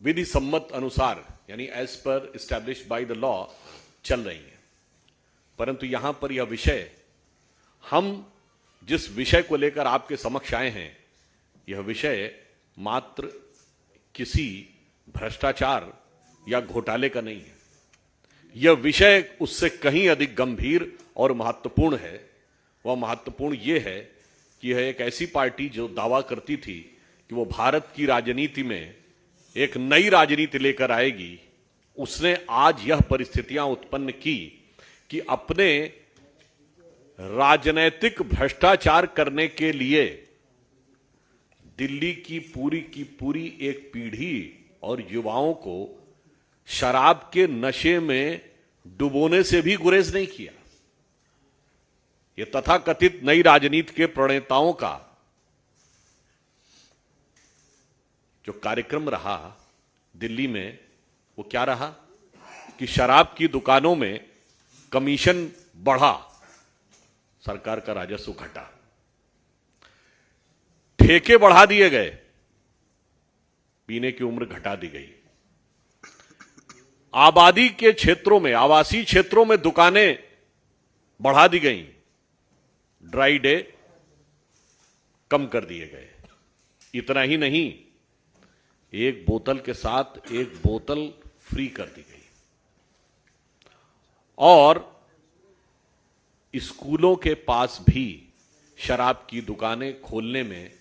विधि सम्मत अनुसार यानी as per established by the law चल रही है। परंतु यहां पर यह विषय, हम जिस विषय को लेकर आपके समक्ष आए हैं, यह विषय मात्र किसी भ्रष्टाचार या घोटाले का नहीं है। यह विषय उससे कहीं अधिक गंभीर और महत्वपूर्ण है। वह महत्वपूर्ण यह है कि यह एक ऐसी पार्टी जो दावा करती थी कि वो भारत की राजनीति में एक नई राजनीति लेकर आएगी, उसने आज यह परिस्थितियां उत्पन्न की कि अपने राजनैतिक भ्रष्टाचार करने के लिए दिल्ली की पूरी एक पीढ़ी और युवाओं को शराब के नशे में डुबोने से भी गुरेज नहीं किया। यह तथाकथित नई राजनीति के प्रणेताओं का जो कार्यक्रम रहा दिल्ली में, वो क्या रहा कि शराब की दुकानों में कमीशन बढ़ा, सरकार का राजस्व घटा, ठेके बढ़ा दिए गए, पीने की उम्र घटा दी गई, आबादी के क्षेत्रों में, आवासीय क्षेत्रों में दुकानें बढ़ा दी गई, ड्राई डे कम कर दिए गए। इतना ही नहीं, एक बोतल के साथ एक बोतल फ्री कर दी गई और स्कूलों के पास भी शराब की दुकानें खोलने में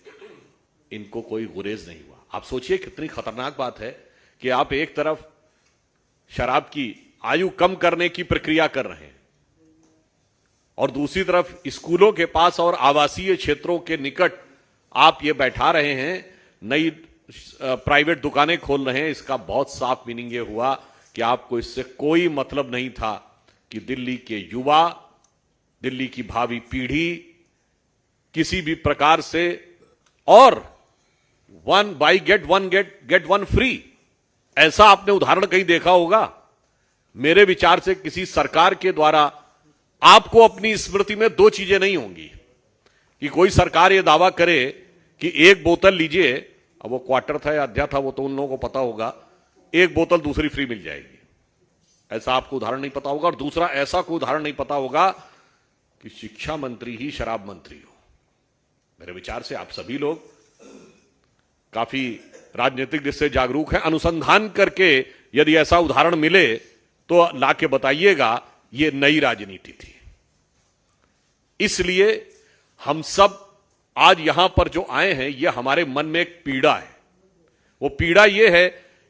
इनको कोई गुरेज नहीं हुआ। आप सोचिए कितनी खतरनाक बात है कि आप एक तरफ शराब की आयु कम करने की प्रक्रिया कर रहे हैं और दूसरी तरफ स्कूलों के पास और आवासीय क्षेत्रों के निकट आप ये बैठा रहे हैं, नई प्राइवेट दुकानें खोल रहे हैं। इसका बहुत साफ मीनिंग ये हुआ कि आपको इससे कोई मतलब नहीं था कि दिल्ली के युवा, दिल्ली की भावी पीढ़ी किसी भी प्रकार से, और one by get one free, ऐसा आपने उदाहरण कहीं देखा होगा? मेरे विचार से किसी सरकार के द्वारा आपको अपनी स्मृति में दो चीजें नहीं होंगी कि कोई सरकार यह दावा करे कि एक बोतल लीजिए, अब वो क्वार्टर था या अध्या था वो तो उन लोगों को पता होगा, एक बोतल दूसरी फ्री मिल जाएगी, ऐसा आपको उदाहरण नहीं पता होगा। और दूसरा ऐसा कोई उदाहरण नहीं पता होगा कि शिक्षा मंत्री ही शराब मंत्री हो। मेरे विचार से आप सभी लोग काफी राजनीतिक दृष्टि से जागरूक हैं, अनुसंधान करके यदि ऐसा उदाहरण मिले तो लाके बताइएगा। ये नई राजनीति थी। इसलिए हम सब आज यहां पर जो आए हैं, ये हमारे मन में एक पीड़ा है। वो पीड़ा ये है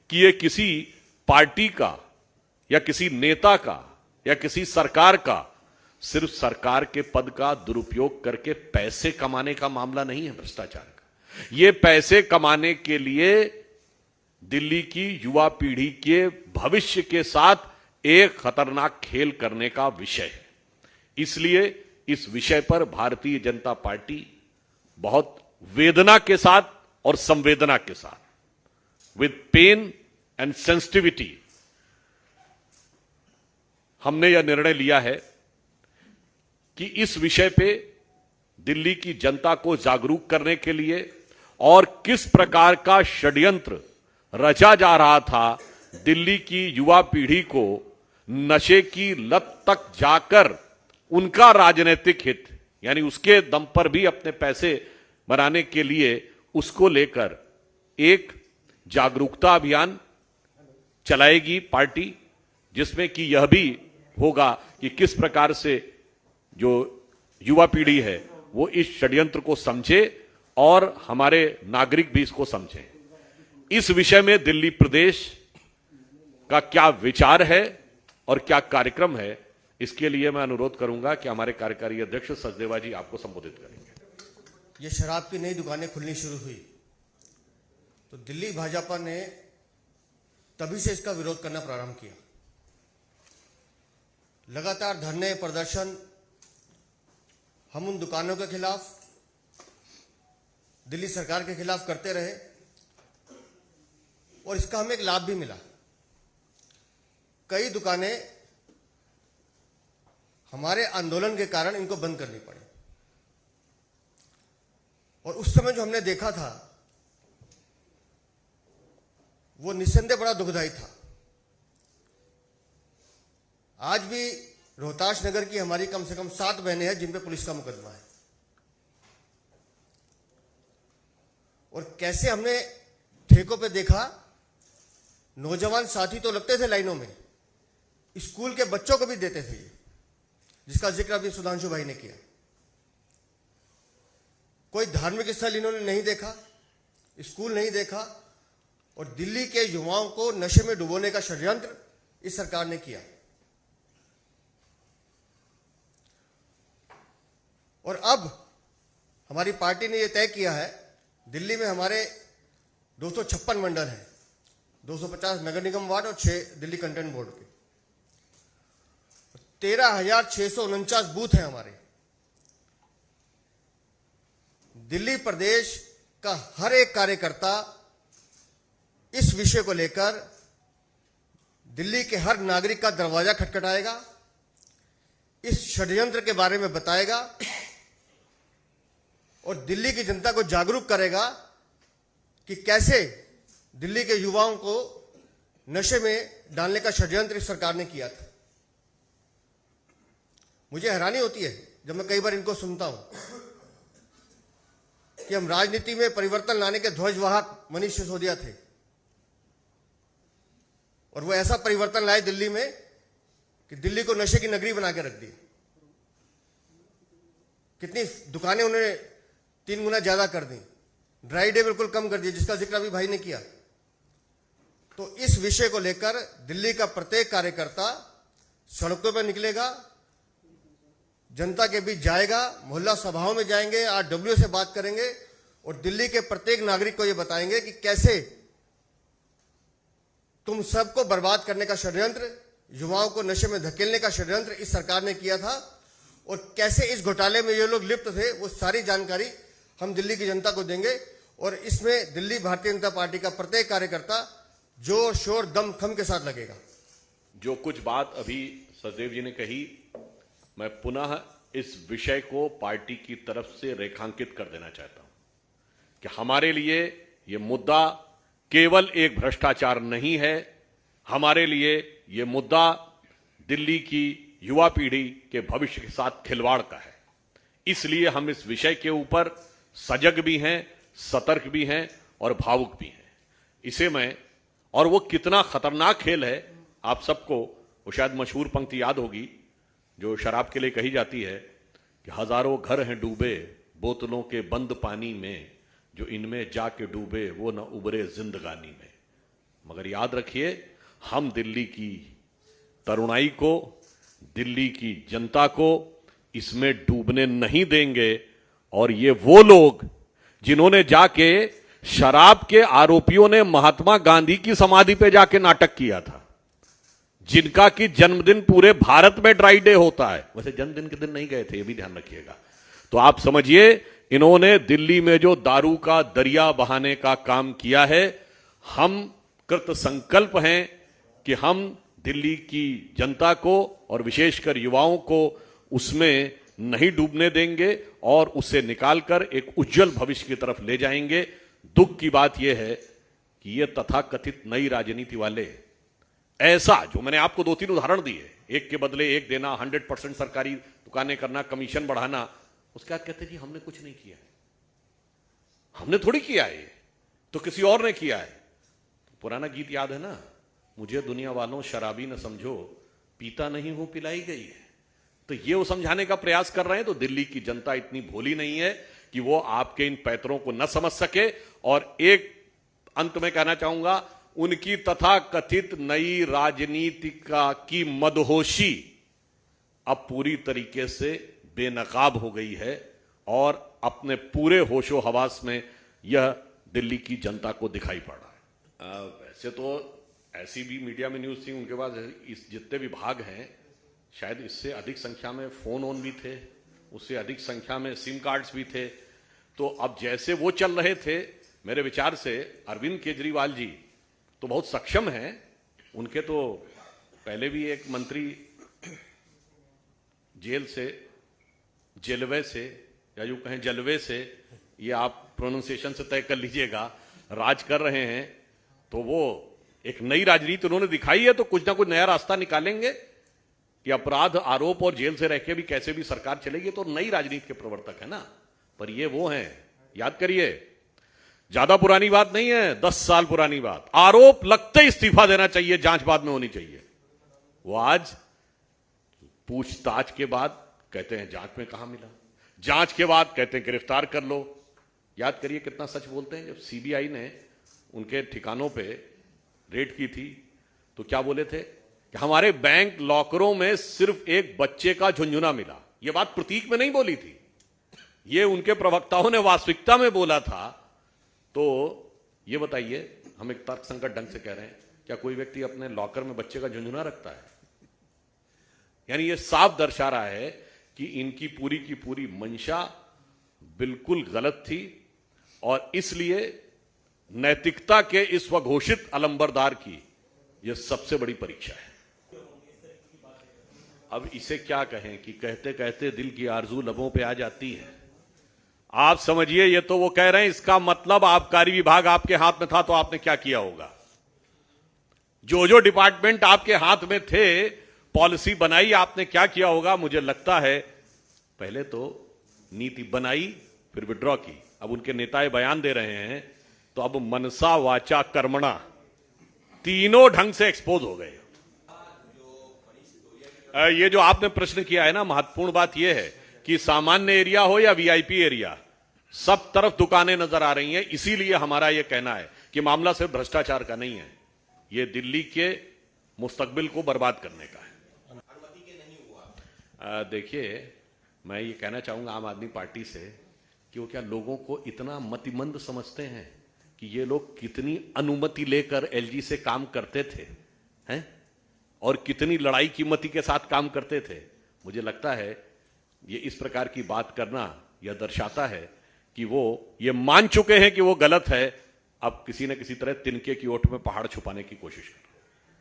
कि ये किसी पार्टी का या किसी नेता का या किसी सरकार का सिर्फ सरकार के पद का दुरुपयोग करके पैसे कमाने का मामला नहीं है भ्रष्टाचार का। ये पैसे कमाने के लिए दिल्ली की युवा पीढ़ी के भविष्य के साथ एक खतरनाक खेल करने का विषय है। इसलिए इस विषय पर भारतीय जनता पार्टी बहुत वेदना के साथ और संवेदना के साथ, विद पेन एंड सेंसिटिविटी, हमने यह निर्णय लिया है कि इस विषय पे दिल्ली की जनता को जागरूक करने के लिए और किस प्रकार का षड्यंत्र रचा जा रहा था दिल्ली की युवा पीढ़ी को नशे की लत तक जाकर उनका राजनीतिक हित यानी उसके दम पर भी अपने पैसे बनाने के लिए, उसको लेकर एक जागरूकता अभियान चलाएगी पार्टी, जिसमें कि यह भी होगा कि किस प्रकार से जो युवा पीढ़ी है वो इस षड्यंत्र को समझे और हमारे नागरिक भी इसको समझें। इस विषय में दिल्ली प्रदेश का क्या विचार है और क्या कार्यक्रम है, इसके लिए मैं अनुरोध करूंगा कि हमारे कार्यकारी अध्यक्ष सचदेवा जी आपको संबोधित करेंगे। ये शराब की नई दुकानें खुलनी शुरू हुई तो दिल्ली भाजपा ने तभी से इसका विरोध करना प्रारंभ किया। लगातार धरने प्रदर्शन हम उन दुकानों के खिलाफ, दिल्ली सरकार के खिलाफ करते रहे और इसका हमें एक लाभ भी मिला। कई दुकानें हमारे आंदोलन के कारण इनको बंद करनी पड़ी और उस समय जो हमने देखा था वो निस्संदेह बड़ा दुखदायी था। आज भी रोहतास नगर की हमारी कम से कम 7 बहनें हैं जिन पे पुलिस का मुकदमा है। और कैसे हमने ठेकों पे देखा, नौजवान साथी तो लगते थे लाइनों में, स्कूल के बच्चों को भी देते थे, जिसका जिक्र अभी सुधांशु भाई ने किया। कोई धार्मिक स्थल इन्होंने नहीं देखा, स्कूल नहीं देखा, और दिल्ली के युवाओं को नशे में डुबोने का षड्यंत्र इस सरकार ने किया। और अब हमारी पार्टी ने यह तय किया है, दिल्ली में हमारे 256 मंडल हैं, 250 नगर निगम वार्ड और 6 दिल्ली कंटेंट बोर्ड के, 13,649 बूथ हैं हमारे। दिल्ली प्रदेश का हर एक कार्यकर्ता इस विषय को लेकर दिल्ली के हर नागरिक का दरवाजा खटखटाएगा, इस षड्यंत्र के बारे में बताएगा और दिल्ली की जनता को जागरूक करेगा कि कैसे दिल्ली के युवाओं को नशे में डालने का षड्यंत्र इस सरकार ने किया था। मुझे हैरानी होती है जब मैं कई बार इनको सुनता हूं कि हम राजनीति में परिवर्तन लाने के ध्वजवाहक मनीष सिसोदिया थे, और वो ऐसा परिवर्तन लाए दिल्ली में कि दिल्ली को नशे की नगरी बना के रख दी। कितनी दुकानें उन्होंने 3 गुना ज्यादा कर दी, ड्राई डे बिल्कुल कम कर दिया, जिसका जिक्र अभी भाई ने किया। तो इस विषय को लेकर दिल्ली का प्रत्येक कार्यकर्ता सड़कों पर निकलेगा, जनता के बीच जाएगा, मोहल्ला सभाओं में जाएंगे, RW से बात करेंगे और दिल्ली के प्रत्येक नागरिक को यह बताएंगे कि कैसे तुम सबको बर्बाद करने का षड्यंत्र, युवाओं को नशे में धकेलने का षड्यंत्र इस सरकार ने किया था, और कैसे इस घोटाले में ये लोग लिप्त थे, वो सारी जानकारी हम दिल्ली की जनता को देंगे। और इसमें दिल्ली भारतीय जनता पार्टी का प्रत्येक कार्यकर्ता जोर शोर दम खम के साथ लगेगा। जो कुछ बात अभी सचदेव जी ने कही, मैं पुनः इस विषय को पार्टी की तरफ से रेखांकित कर देना चाहता हूं कि हमारे लिए यह मुद्दा केवल एक भ्रष्टाचार नहीं है, हमारे लिए यह मुद्दा दिल्ली की युवा पीढ़ी के भविष्य के साथ खिलवाड़ का है। इसलिए हम इस विषय के ऊपर सजग भी हैं, सतर्क भी हैं और भावुक भी हैं। इसे मैं, और वो कितना खतरनाक खेल है, आप सबको वो शायद मशहूर पंक्ति याद होगी जो शराब के लिए कही जाती है कि हजारों घर हैं डूबे बोतलों के बंद पानी में, जो इनमें जाके डूबे वो न उबरे जिंदगानी में। मगर याद रखिए, हम दिल्ली की तरुणाई को, दिल्ली की जनता को इसमें डूबने नहीं देंगे। और ये वो लोग जिन्होंने जाके, शराब के आरोपियों ने महात्मा गांधी की समाधि पे जाके नाटक किया था, जिनका कि जन्मदिन पूरे भारत में ड्राई डे होता है, वैसे जन्मदिन के दिन नहीं गए थे, ये भी ध्यान रखिएगा। तो आप समझिए, इन्होंने दिल्ली में जो दारू का दरिया बहाने का काम किया है, हम कृत संकल्प हैं कि हम दिल्ली की जनता को और विशेषकर युवाओं को उसमें नहीं डूबने देंगे और उसे निकालकर एक उज्जवल भविष्य की तरफ ले जाएंगे। दुख की बात यह है कि ये तथाकथित नई राजनीति वाले ऐसा, जो मैंने आपको 2-3 उदाहरण दिए, एक के बदले एक देना, 100% सरकारी दुकानें करना, कमीशन बढ़ाना, उसके बाद कहते जी हमने कुछ नहीं किया है। हमने थोड़ी किया है, तो किसी और ने किया है। तो पुराना गीत याद है ना, मुझे दुनिया वालों शराबी न समझो, पीता नहीं हूं पिलाई गई है। तो ये वो समझाने का प्रयास कर रहे हैं। तो दिल्ली की जनता इतनी भोली नहीं है कि वो आपके इन पैतरों को न समझ सके। और एक अंत में कहना चाहूंगा, उनकी तथाकथित नई राजनीति की मदहोशी अब पूरी तरीके से बेनकाब हो गई है और अपने पूरे होशो हवास में यह दिल्ली की जनता को दिखाई पड़ रहा है। वैसे तो ऐसी भी मीडिया में न्यूज थी, उनके पास इस जितने विभाग हैं, शायद इससे अधिक संख्या में फोन ऑन भी थे, उससे अधिक संख्या में सिम कार्ड्स भी थे। तो अब जैसे वो चल रहे थे, मेरे विचार से अरविंद केजरीवाल जी तो बहुत सक्षम हैं। उनके तो पहले भी एक मंत्री जेल से, जेलवे से, या यूं कहें जलवे से, ये आप प्रोनाउंसिएशन से तय कर लीजिएगा, राज कर रहे हैं। तो वो एक नई राजनीति उन्होंने दिखाई है, तो कुछ ना कुछ नया रास्ता निकालेंगे कि अपराध, आरोप और जेल से रह के भी कैसे भी सरकार चलेगी। तो नई राजनीति के प्रवर्तक है ना, पर ये वो हैं, याद करिए, ज्यादा पुरानी बात नहीं है, 10 साल पुरानी बात। आरोप लगते इस्तीफा देना चाहिए, जांच बाद में होनी चाहिए। वो आज पूछताछ के बाद कहते हैं जांच में कहां मिला, जांच के बाद कहते हैं गिरफ्तार कर लो। याद करिए कितना सच बोलते हैं। जब सीबीआई ने उनके ठिकानों पे रेड की थी तो क्या बोले थे कि हमारे बैंक लॉकरों में सिर्फ एक बच्चे का झुंझुना मिला। यह बात प्रतीक में नहीं बोली थी, ये उनके प्रवक्ताओं ने वास्तविकता में बोला था। तो ये बताइए, हम एक तर्कसंगत ढंग से कह रहे हैं, क्या कोई व्यक्ति अपने लॉकर में बच्चे का झुंझुना रखता है? यानी ये साफ दर्शा रहा है कि इनकी पूरी की पूरी मंशा बिल्कुल गलत थी और इसलिए नैतिकता के इस स्वघोषित अलंबरदार की यह सबसे बड़ी परीक्षा है। अब इसे क्या कहें कि कहते कहते दिल की आरजू लबों पे आ जाती है। आप समझिए, ये तो वो कह रहे हैं, इसका मतलब आबकारी विभाग आपके हाथ में था तो आपने क्या किया होगा। जो जो डिपार्टमेंट आपके हाथ में थे, पॉलिसी बनाई, आपने क्या किया होगा। मुझे लगता है पहले तो नीति बनाई फिर विड्रॉ की। अब उनके नेता बयान दे रहे हैं तो अब मनसा वाचा कर्मणा तीनों ढंग से एक्सपोज हो गए। ये जो आपने प्रश्न किया है ना, महत्वपूर्ण बात यह है कि सामान्य एरिया हो या वीआईपी एरिया, सब तरफ दुकानें नजर आ रही हैं। इसीलिए हमारा यह कहना है कि मामला सिर्फ भ्रष्टाचार का नहीं है, यह दिल्ली के मुस्तकबिल को बर्बाद करने का है। देखिए, मैं ये कहना चाहूंगा आम आदमी पार्टी से कि वो क्या लोगों को इतना मतिमंद समझते हैं कि ये लोग कितनी अनुमति लेकर एलजी से काम करते थे हैं और कितनी लड़ाई कीमती के साथ काम करते थे। मुझे लगता है ये इस प्रकार की बात करना यह दर्शाता है कि वो ये मान चुके हैं कि वो गलत है, अब किसी न किसी तरह तिनके की ओट में पहाड़ छुपाने की कोशिश कर रहे हैं।